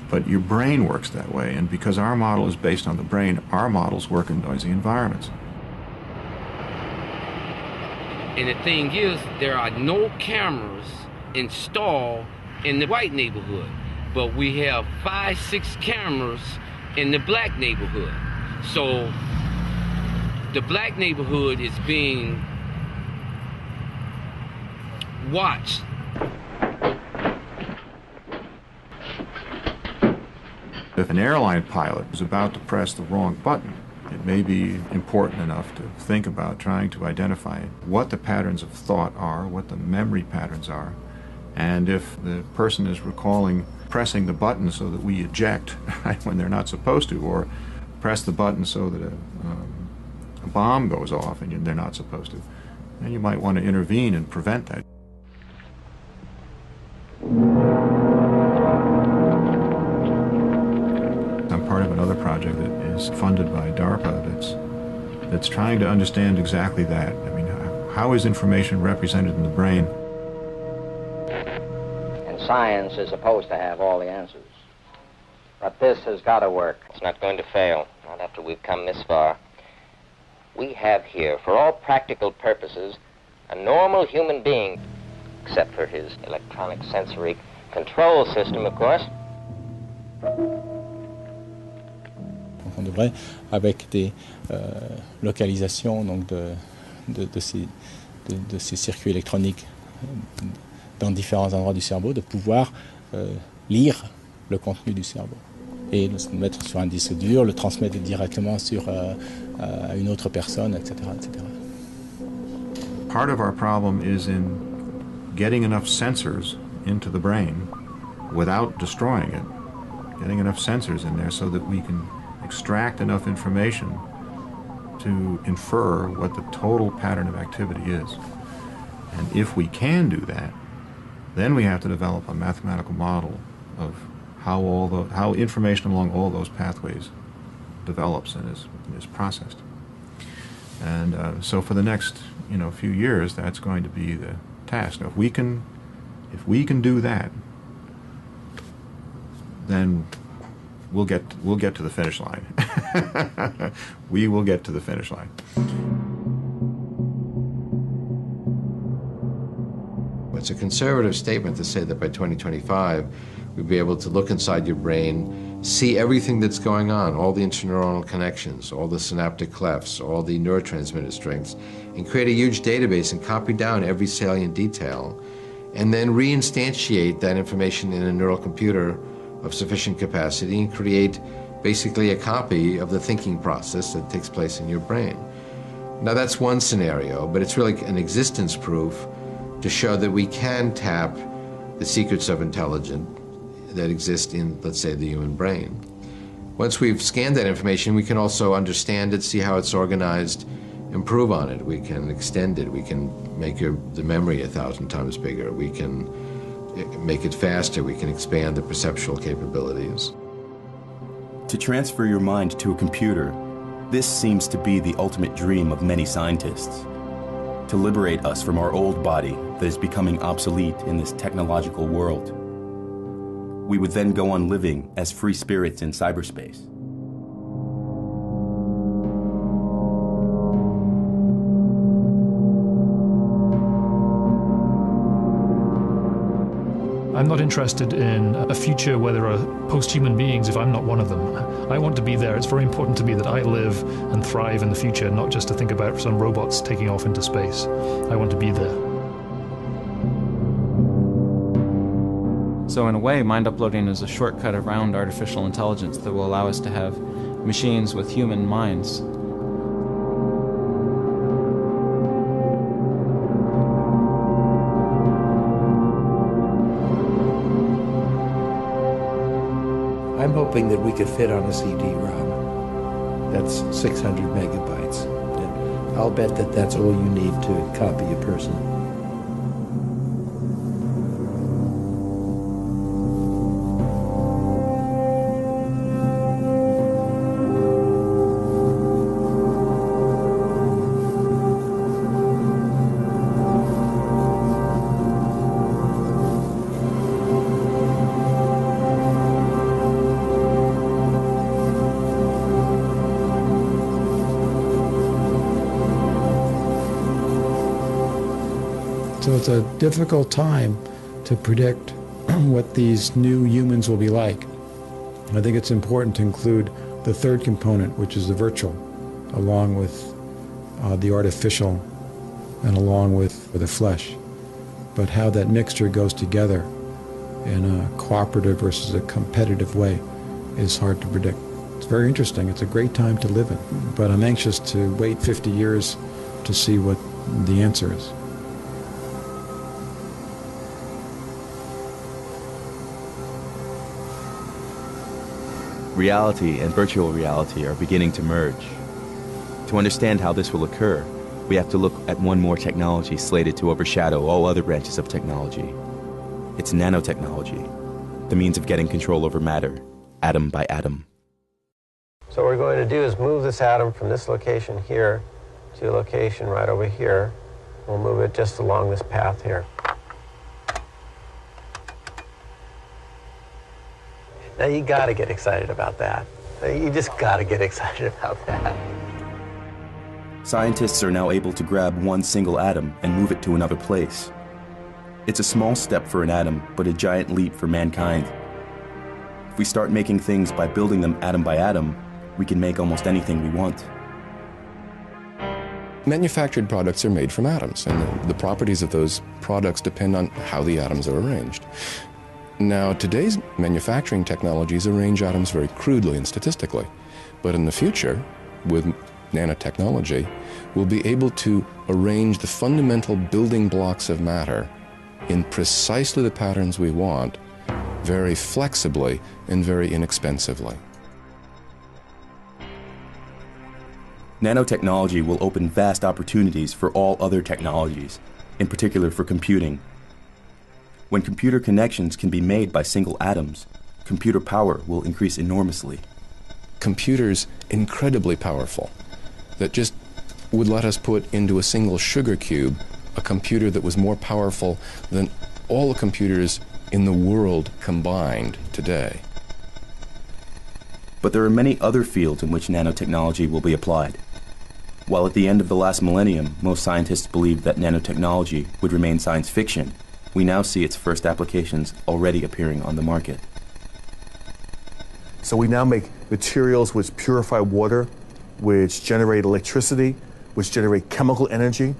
S5: But your brain works that way, and because our model is based on the brain, our models work in noisy environments.
S9: And the thing is, there are no cameras installed in the white neighborhood, but we have 5, 6 cameras in the black neighborhood. So the black neighborhood is being watched.
S5: If an airline pilot is about to press the wrong button, it may be important enough to think about trying to identify what the patterns of thought are, what the memory patterns are, and if the person is recalling pressing the button so that we eject when they're not supposed to, or press the button so that a bomb goes off and they're not supposed to, then you might want to intervene and prevent that. I'm part of another project that is funded by DARPA that's trying to understand exactly that. I mean, how is information represented in the brain?
S10: And science is supposed to have all the answers. But this has got to work. It's not going to fail, not after we've come this far. We have here, for all practical purposes, a normal human being, except for his electronic sensory control system, of course.
S6: On devrait, avec des localisations donc de ces circuits électroniques dans différents endroits du cerveau, de pouvoir lire le contenu du cerveau et le mettre sur un disque dur, le transmettre directement sur à une autre personne, etc., etc.
S5: Part of our problem is in getting enough sensors into the brain without destroying it, getting enough sensors in there so that we can extract enough information to infer what the total pattern of activity is. And if we can do that, then we have to develop a mathematical model of how information along all those pathways develops and is processed. And so for the next, few years, that's going to be the task. Now, if we can do that, then we'll get to the finish line. We will get to the finish line.
S14: It's a conservative statement to say that by 2025, we'll be able to look inside your brain, see everything that's going on, all the interneuronal connections, all the synaptic clefts, all the neurotransmitter strengths, and create a huge database and copy down every salient detail, and then reinstantiate that information in a neural computer of sufficient capacity and create basically a copy of the thinking process that takes place in your brain. Now that's one scenario, but it's really an existence proof to show that we can tap the secrets of intelligence that exist in, let's say, the human brain. Once we've scanned that information, we can also understand it, see how it's organized, improve on it. We can extend it. We can make the memory 1,000 times bigger. We can make it faster. We can expand the perceptual capabilities.
S1: To transfer your mind to a computer, this seems to be the ultimate dream of many scientists. To liberate us from our old body that is becoming obsolete in this technological world. We would then go on living as free spirits in cyberspace.
S12: I'm not interested in a future where there are post-human beings if I'm not one of them. I want to be there. It's very important to me that I live and thrive in the future, not just to think about some robots taking off into space. I want to be there.
S8: So in a way, mind uploading is a shortcut around artificial intelligence that will allow us to have machines with human minds.
S11: I'm hoping that we could fit on a CD-ROM. That's 600 megabytes. And I'll bet that that's all you need to copy a person.
S3: So it's a difficult time to predict what these new humans will be like. I think it's important to include the third component, which is the virtual, along with the artificial and along with the flesh. But how that mixture goes together in a cooperative versus a competitive way is hard to predict. It's very interesting. It's a great time to live in. But I'm anxious to wait 50 years to see what the answer is.
S1: Reality and virtual reality are beginning to merge. To understand how this will occur, we have to look at one more technology slated to overshadow all other branches of technology. It's nanotechnology, the means of getting control over matter, atom by atom.
S13: So what we're going to do is move this atom from this location here to a location right over here. We'll move it just along this path here. Now you got to get excited about that. You just got to get excited about that.
S1: Scientists are now able to grab one single atom and move it to another place. It's a small step for an atom, but a giant leap for mankind. If we start making things by building them atom by atom, we can make almost anything we want.
S24: Manufactured products are made from atoms, and the properties of those products depend on how the atoms are arranged. Now, today's manufacturing technologies arrange atoms very crudely and statistically, but in the future, with nanotechnology, we'll be able to arrange the fundamental building blocks of matter in precisely the patterns we want, very flexibly and very inexpensively.
S1: Nanotechnology will open vast opportunities for all other technologies, in particular for computing. When computer connections can be made by single atoms, computer power will increase enormously.
S24: Computers incredibly powerful that just would let us put into a single sugar cube a computer that was more powerful than all the computers in the world combined today.
S1: But there are many other fields in which nanotechnology will be applied. While at the end of the last millennium, most scientists believed that nanotechnology would remain science fiction, we now see its first applications already appearing on the market.
S2: So we now make materials which purify water, which generate electricity, which generate chemical energy.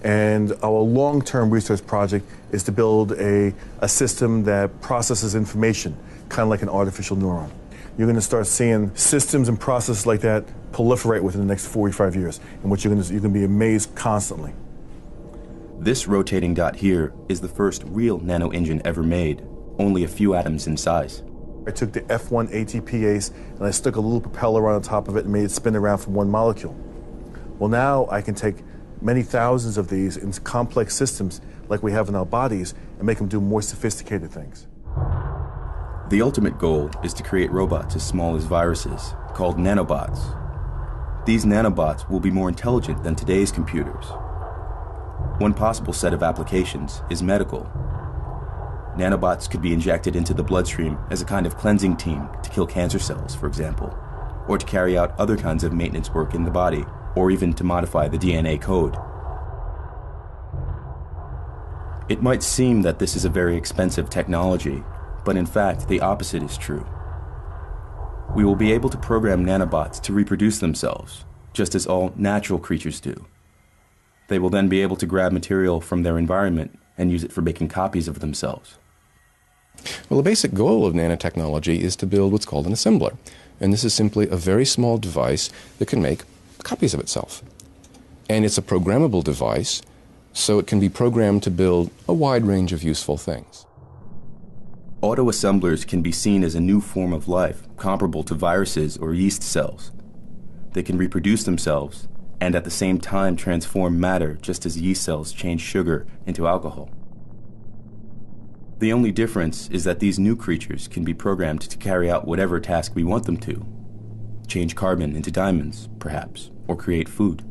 S2: And our long-term research project is to build a system that processes information, kind of like an artificial neuron. You're going to start seeing systems and processes like that proliferate within the next 45 years, in which you're going to be amazed constantly.
S1: This rotating dot here is the first real nano engine ever made, only a few atoms in size.
S2: I took the F1 ATPase and I stuck a little propeller on the top of it and made it spin around from one molecule. Well, now I can take many thousands of these in complex systems like we have in our bodies and make them do more sophisticated things.
S1: The ultimate goal is to create robots as small as viruses, called nanobots. These nanobots will be more intelligent than today's computers. One possible set of applications is medical. Nanobots could be injected into the bloodstream as a kind of cleansing team to kill cancer cells, for example, or to carry out other kinds of maintenance work in the body, or even to modify the DNA code. It might seem that this is a very expensive technology, but in fact, the opposite is true. We will be able to program nanobots to reproduce themselves, just as all natural creatures do. They will then be able to grab material from their environment and use it for making copies of themselves.
S24: Well, the basic goal of nanotechnology is to build what's called an assembler. And this is simply a very small device that can make copies of itself. And it's a programmable device, so it can be programmed to build a wide range of useful things.
S1: Autoassemblers can be seen as a new form of life, comparable to viruses or yeast cells. They can reproduce themselves and at the same time transform matter just as yeast cells change sugar into alcohol. The only difference is that these new creatures can be programmed to carry out whatever task we want them to. Change carbon into diamonds, perhaps, or create food.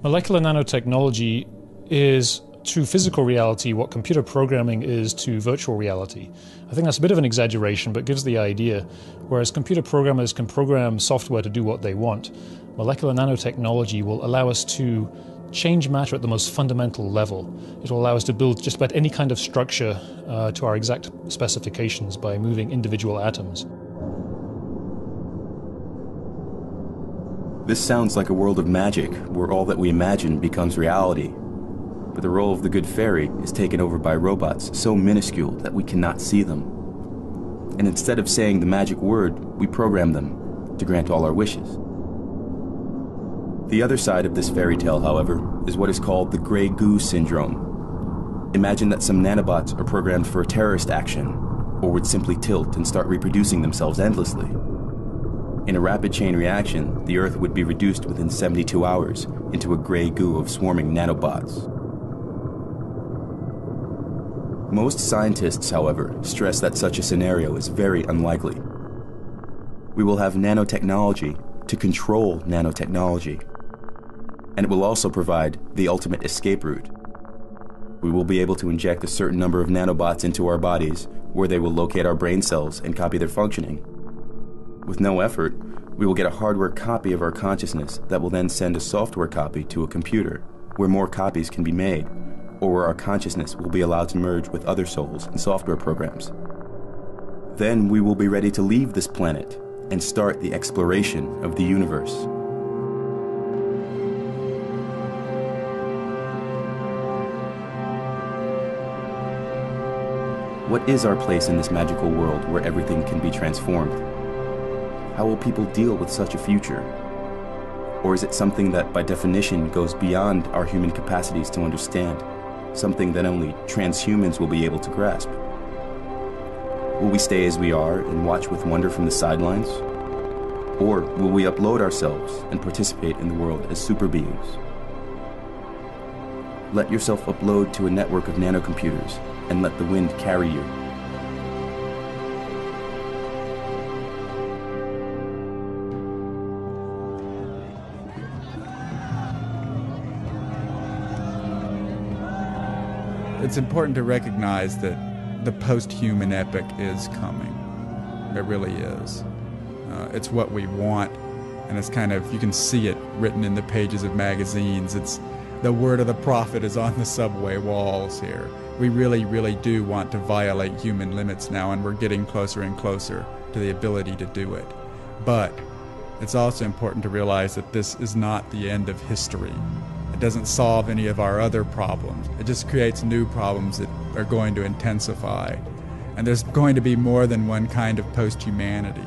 S12: Molecular nanotechnology is to physical reality what computer programming is to virtual reality. I think that's a bit of an exaggeration, but gives the idea. Whereas computer programmers can program software to do what they want, molecular nanotechnology will allow us to change matter at the most fundamental level. It will allow us to build just about any kind of structure to our exact specifications by moving individual atoms.
S1: This sounds like a world of magic, where all that we imagine becomes reality. But the role of the good fairy is taken over by robots so minuscule that we cannot see them. And instead of saying the magic word, we program them to grant all our wishes. The other side of this fairy tale, however, is what is called the gray goo syndrome. Imagine that some nanobots are programmed for a terrorist action, or would simply tilt and start reproducing themselves endlessly. In a rapid chain reaction, the Earth would be reduced within 72 hours into a gray goo of swarming nanobots. Most scientists, however, stress that such a scenario is very unlikely. We will have nanotechnology to control nanotechnology, and it will also provide the ultimate escape route. We will be able to inject a certain number of nanobots into our bodies, where they will locate our brain cells and copy their functioning. With no effort, we will get a hardware copy of our consciousness that will then send a software copy to a computer, where more copies can be made, or where our consciousness will be allowed to merge with other souls and software programs. Then we will be ready to leave this planet and start the exploration of the universe. What is our place in this magical world where everything can be transformed? How will people deal with such a future? Or is it something that by definition goes beyond our human capacities to understand? Something that only transhumans will be able to grasp? Will we stay as we are and watch with wonder from the sidelines? Or will we upload ourselves and participate in the world as super beings? Let yourself upload to a network of nanocomputers and let the wind carry you.
S7: it's important to recognize that the post-human epoch is coming. It really is. It's what we want, and it's kind of, you can see it written in the pages of magazines. It's the word of the prophet is on the subway walls here. We really, really do want to violate human limits now, and we're getting closer and closer to the ability to do it. But it's also important to realize that this is not the end of history. It doesn't solve any of our other problems. It just creates new problems that are going to intensify. And there's going to be more than one kind of post-humanity.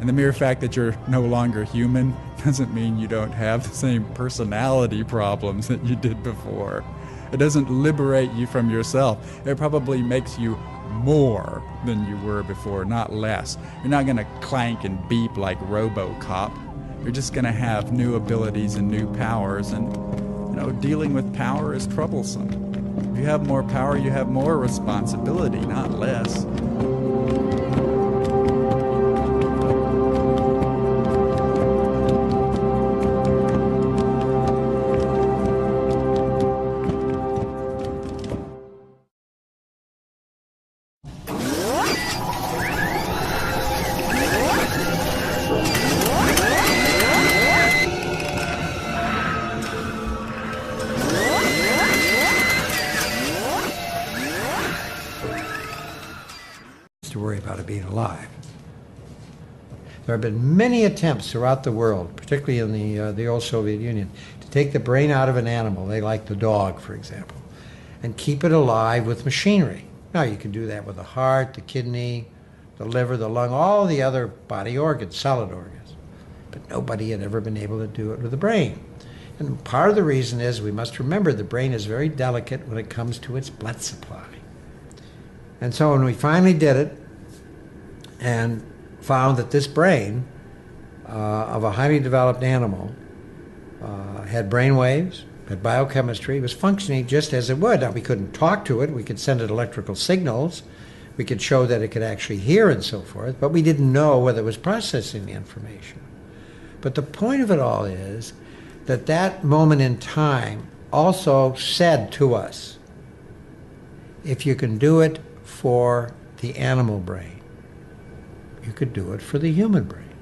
S7: And the mere fact that you're no longer human doesn't mean you don't have the same personality problems that you did before. It doesn't liberate you from yourself. It probably makes you more than you were before, not less. You're not going to clank and beep like RoboCop. You're just going to have new abilities and new powers, and dealing with power is troublesome. If you have more power, you have more responsibility, not less.
S11: To worry about it being alive. There have been many attempts throughout the world, particularly in the old Soviet Union, to take the brain out of an animal, they like the dog, for example, and keep it alive with machinery. Now, you can do that with the heart, the kidney, the liver, the lung, all the other body organs, solid organs. But nobody had ever been able to do it with the brain. And part of the reason is we must remember the brain is very delicate when it comes to its blood supply. And so when we finally did it and found that this brain of a highly developed animal had brain waves, had biochemistry, was functioning just as it would. Now, we couldn't talk to it, we could send it electrical signals, we could show that it could actually hear and so forth, but we didn't know whether it was processing the information. But the point of it all is that that moment in time also said to us, if you can do it for the animal brain, you could do it for the human brain.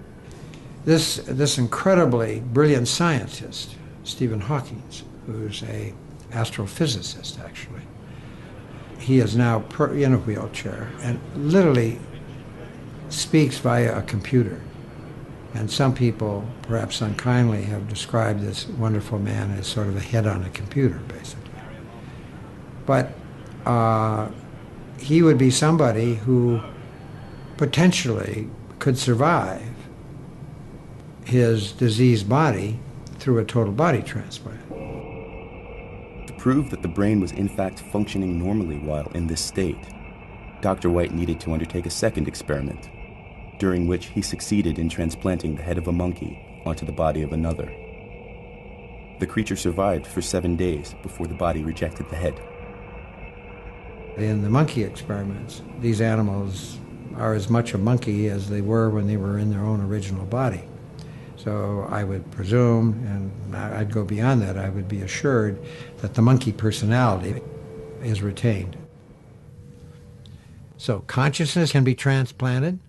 S11: This incredibly brilliant scientist, Stephen Hawking, who's an astrophysicist actually, he is now in a wheelchair and literally speaks via a computer. And some people, perhaps unkindly, have described this wonderful man as sort of a head on a computer, basically. But he would be somebody who potentially could survive his diseased body through a total body transplant.
S1: To prove that the brain was in fact functioning normally while in this state, Dr. White needed to undertake a second experiment, during which he succeeded in transplanting the head of a monkey onto the body of another. The creature survived for 7 days before the body rejected the head.
S11: In the monkey experiments, these animals are as much a monkey as they were when they were in their own original body. So I would presume, and I'd go beyond that, I would be assured that the monkey personality is retained. So consciousness can be transplanted.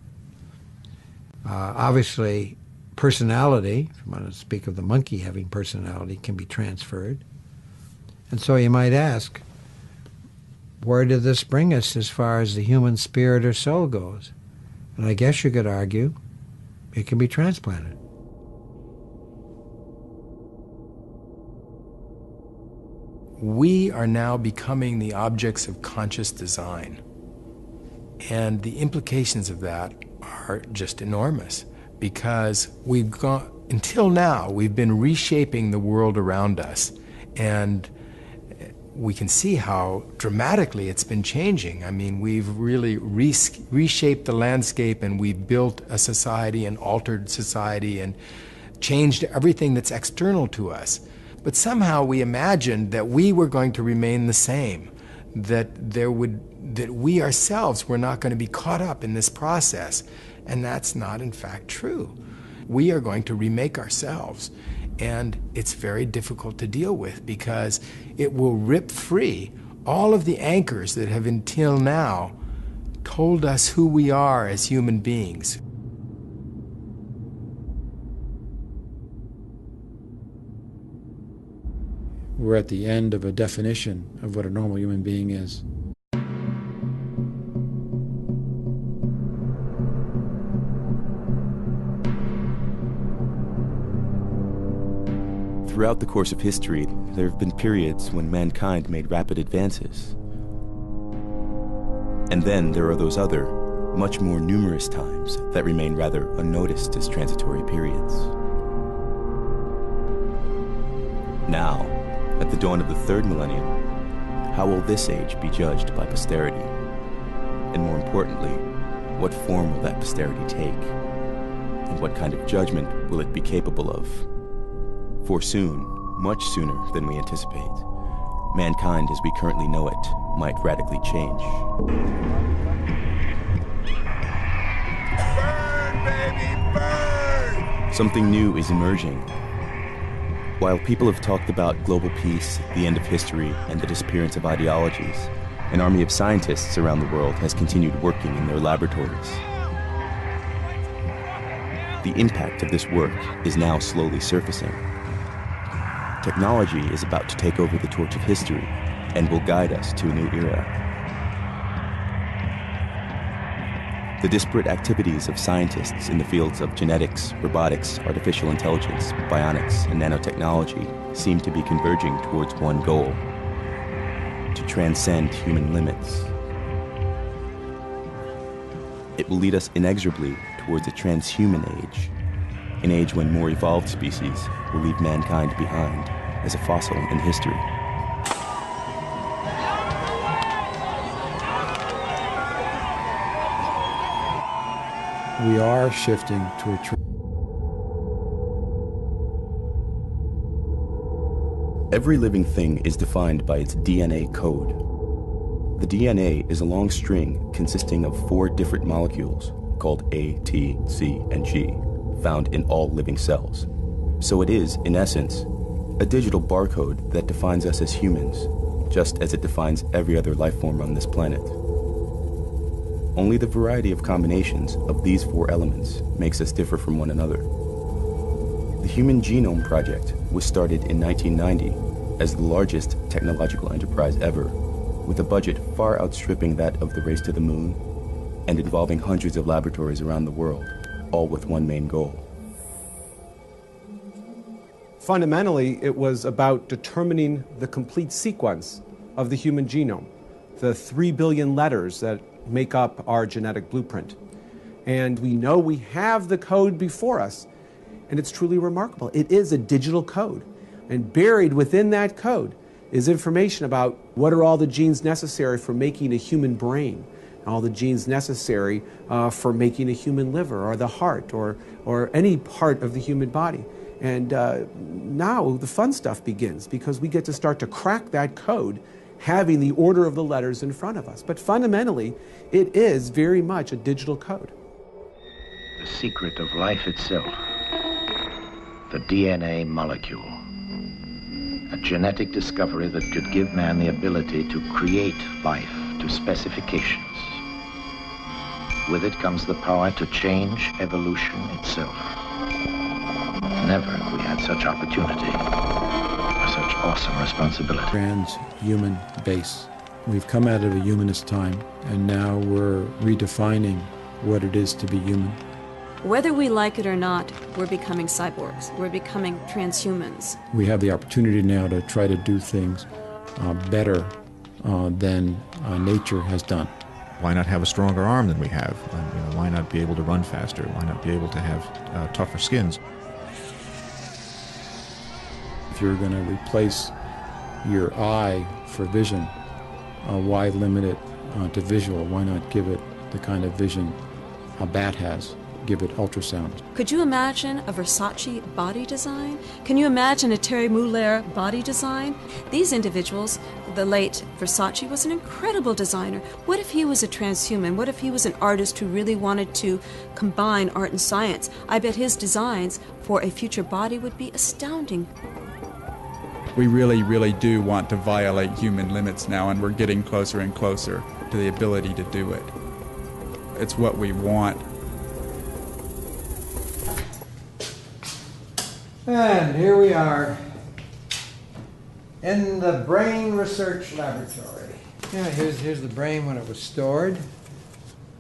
S11: Obviously, personality, if you want to speak of the monkey having personality, can be transferred. And so you might ask, where did this bring us as far as the human spirit or soul goes? And I guess you could argue it can be transplanted.
S15: We are now becoming the objects of conscious design. And the implications of that are just enormous, because we've gone, until now, we've been reshaping the world around us, and we can see how dramatically it's been changing. I mean, we've really reshaped the landscape, and we've built a society and altered society and changed everything that's external to us. But somehow we imagined that we were going to remain the same, that we ourselves were not going to be caught up in this process. And that's not, in fact, true. We are going to remake ourselves. And it's very difficult to deal with, because it will rip free all of the anchors that have until now told us who we are as human beings.
S3: We're at the end of a definition of what a normal human being is.
S1: Throughout the course of history, there have been periods when mankind made rapid advances. And then there are those other, much more numerous times that remain rather unnoticed as transitory periods. Now, at the dawn of the third millennium, how will this age be judged by posterity? And more importantly, what form will that posterity take? And what kind of judgment will it be capable of? For soon, much sooner than we anticipate, mankind as we currently know it might radically change.
S4: Burn, baby, burn!
S1: Something new is emerging. While people have talked about global peace, the end of history, and the disappearance of ideologies, an army of scientists around the world has continued working in their laboratories. The impact of this work is now slowly surfacing. Technology is about to take over the torch of history and will guide us to a new era. The disparate activities of scientists in the fields of genetics, robotics, artificial intelligence, bionics, and nanotechnology seem to be converging towards one goal: to transcend human limits. It will lead us inexorably towards a transhuman age, an age when more evolved species will leave mankind behind as a fossil in history.
S3: We are shifting to a
S1: Every living thing is defined by its DNA code. The DNA is a long string consisting of 4 different molecules called A, T, C, and G, found in all living cells. So it is, in essence, a digital barcode that defines us as humans, just as it defines every other life form on this planet. Only the variety of combinations of these 4 elements makes us differ from one another. The Human Genome Project was started in 1990 as the largest technological enterprise ever, with a budget far outstripping that of the race to the moon and involving hundreds of laboratories around the world, all with one main goal.
S16: Fundamentally, it was about determining the complete sequence of the human genome, the 3 billion letters that make up our genetic blueprint. And we know we have the code before us, and it's truly remarkable. It is a digital code, and buried within that code is information about what are all the genes necessary for making a human brain, all the genes necessary for making a human liver, or the heart, or any part of the human body. And now the fun stuff begins, because we get to start to crack that code, having the order of the letters in front of us. But fundamentally, it is very much a digital code.
S10: The secret of life itself, the DNA molecule, a genetic discovery that could give man the ability to create life to specifications. With it comes the power to change evolution itself. Never have we had such opportunity, or such awesome responsibility.
S3: Transhuman base. We've come out of a humanist time, and now we're redefining what it is to be human.
S17: Whether we like it or not, we're becoming cyborgs. We're becoming transhumans.
S3: We have the opportunity now to try to do things better than nature has done.
S5: Why not have a stronger arm than we have? Why not be able to run faster? Why not be able to have tougher skins?
S3: If you're going to replace your eye for vision, why limit it to visual? Why not give it the kind of vision a bat has? Give it ultrasound.
S17: Could you imagine a Versace body design? Can you imagine a Terry Mugler body design? These individuals, the late Versace was an incredible designer. What if he was a transhuman? What if he was an artist who really wanted to combine art and science? I bet his designs for a future body would be astounding.
S7: We really, really do want to violate human limits now, and we're getting closer and closer to the ability to do it. It's what we want.
S11: And here we are in the Brain Research Laboratory. Yeah, here's the brain when it was stored.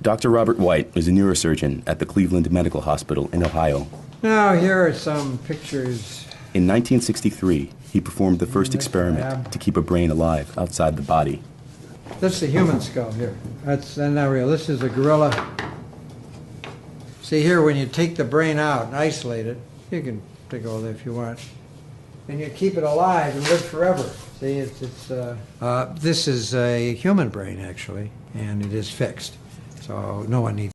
S1: Dr. Robert White is a neurosurgeon at the Cleveland Medical Hospital in Ohio.
S11: Now, here are some pictures.
S1: In 1963, he performed the first experiment to keep a brain alive outside the body.
S11: This is a human skull here. That's not real. This is a gorilla. See here, when you take the brain out and isolate it, you can take all that if you want, and you keep it alive and live forever. See, this is a human brain actually, and it is fixed, so no one needs